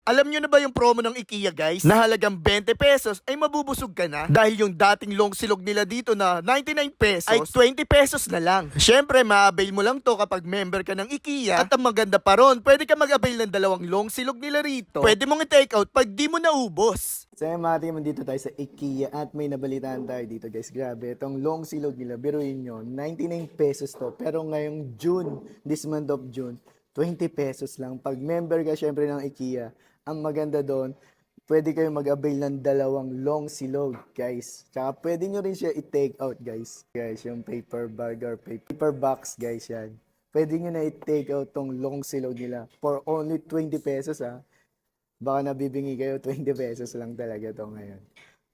Alam nyo na ba yung promo ng IKEA guys? Na halagang 20 pesos ay mabubusog ka na. Dahil yung dating long silog nila dito na 99 pesos ay 20 pesos na lang. Siyempre, ma-avail mo lang to kapag member ka ng IKEA. At ang maganda pa ron, pwede ka mag-avail ng dalawang long silog nila rito. Pwede mong i-take out pag di mo naubos. So yung mga team, dito tayo sa IKEA at may nabalitaan tayo dito guys. Grabe, itong long silog nila, biruin nyo, 99 pesos to. Pero ngayong June, this month of June, 20 pesos lang. Pag member ka syempre ng IKEA, ang maganda doon, pwede kayo mag-avail ng dalawang long silog, guys. Tsaka pwede nyo rin siya i-take out, guys. Guys, yung paper bag or paper box, guys, yan. Pwede nyo na i-take out tong long silog nila for only 20 pesos, ha. Baka nabibingi kayo, 20 pesos lang talaga to ngayon.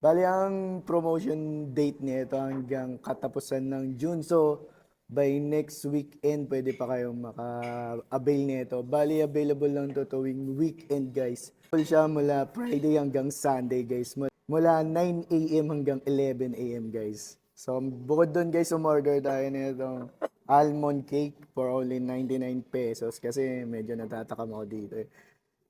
Bali, ang promotion date nito hanggang katapusan ng June. So, by next weekend, pwede pa kayong maka-avail nito. Bali, available lang to tuwing weekend, guys. Full siya mula Friday hanggang Sunday, guys. Mula 9 a.m. hanggang 11 a.m., guys. So, bukod doon, guys, umorder tayo nito almond cake for only 99 pesos. Kasi medyo natatakam ako dito eh.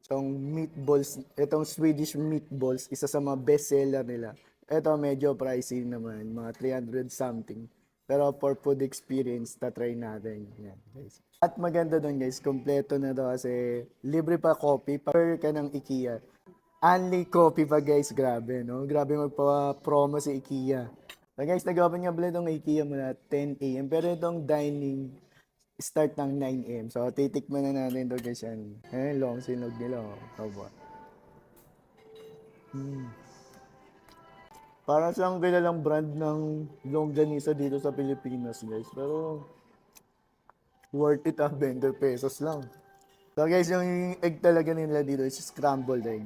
Itong meatballs, itong Swedish meatballs, isa sa mga bestseller nila. Ito medyo pricey naman, mga 300 something. Pero for food experience, tatry natin. Yan, guys. At maganda doon guys, kompleto na to kasi libre pa coffee. Per ka ng IKEA. Only coffee pa guys, grabe no? Grabe magpa-promo si IKEA. So guys, nag-open nga pala itong IKEA mula 10 a.m. Pero itong dining, start ng 9 a.m. So, titikman na natin ito guys yan. Long sinog nila. Oh. Para siyang kilalang brand ng longganisa dito sa Pilipinas guys. Pero, worth it 20 pesos lang. So guys, yung egg talaga nila dito is scrambled egg.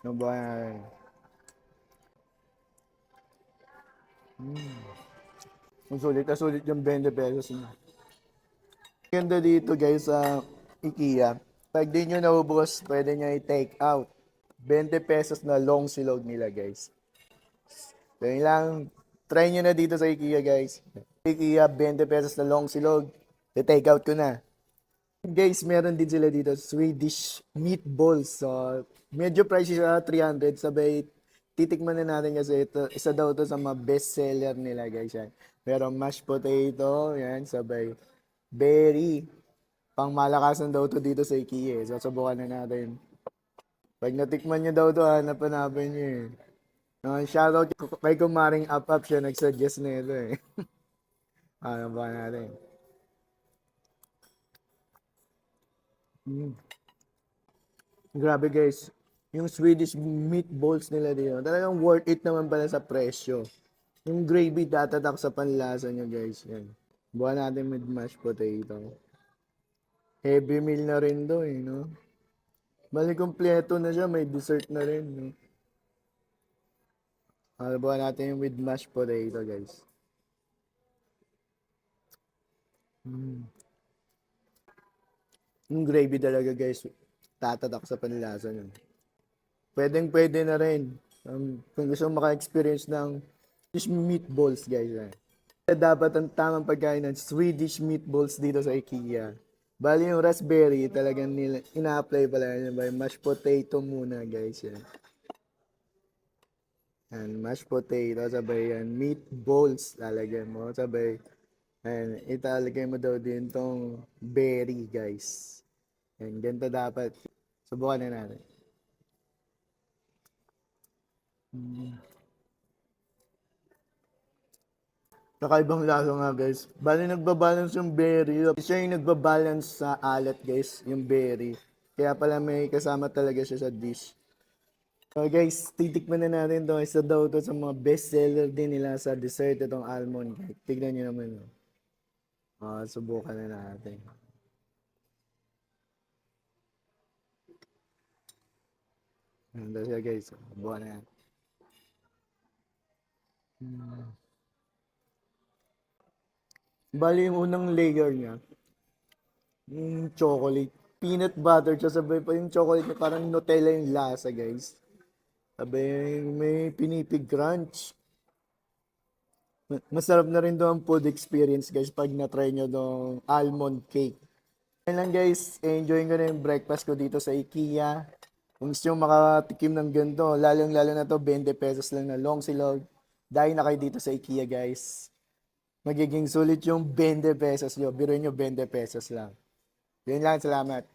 No ba? Ang sulit yung 20 pesos na. Ganda dito guys sa IKEA. Pag di nyo naubos, pwede nyo i-take out. 20 pesos na long silog nila guys. So yun lang. Try nyo na dito sa IKEA guys. IKEA, 20 pesos na long silog. I-take out ko na. Guys, meron din sila dito Swedish meatballs. So, medyo pricey siya, 300. Sabay, titikman na natin kasi ito, isa daw to sa mga best seller nila guys. Yan. Meron mashed potato, yan, sabay. Berry. Pang malakasan daw to dito sa IKEA. So, subukan na natin. Pag natikman nyo daw to, hanap-hanapin nyo eh. Shoutout kay kumaring up siya, nagsuggest na ito eh. Ano ba natin? Grabe guys. Yung Swedish meatballs nila dito, talagang worth it naman pala sa presyo. Yung gravy tatatak sa panlasa nyo guys. Yan. Buwan natin with mashed potato. Heavy meal na rin do eh, no? Bali kompleto na siya, may dessert na rin, no? Buwan natin yung with mashed potato, guys. Yung gravy talaga, guys, tatatak sa panlasa nyo. Pwedeng-pwede na rin. Kung gusto mong maka-experience ng Swedish meatballs, guys. Dapat ang tamang pagkain ng Swedish meatballs dito sa IKEA. Bali yung raspberry, talagang ina-apply pala yun by mashed potato muna, guys. Yan. And mashed potato, sabay yan. Meatballs, lalagyan mo. Sabay, and italagay mo daw din tong berry, guys. Yan, ganito dapat. Subukan na natin. Kakaibang lasa nga guys. Bali nagbabalance yung berry. Siya yung nagbabalance sa alat guys, yung berry. Kaya pala may kasama talaga siya sa dish. So guys, titikman na natin to. Isa daw to sa mga best seller din nila sa dessert itong almond cake. Tignan nyo naman. Subukan na natin. Ito siya guys. Subukan na yan. Bali yung unang layer niya, yung chocolate. Peanut butter siya, sabay pa yung chocolate niya, parang Nutella yung lasa, guys. Sabay may pinipig crunch. Masarap na rin doon ang food experience, guys, pag na-try nyo doon almond cake. Ayun lang, guys. Enjoy ko na yung breakfast ko dito sa IKEA. Kung gusto nyo makatikim ng ganito, lalong-lalo na to, 20 pesos lang na long silog. Dahil na kayo dito sa IKEA, guys. Magiging sulit yung 20 pesos nyo. Biruin nyo, 20 pesos lang. Yun lang, salamat.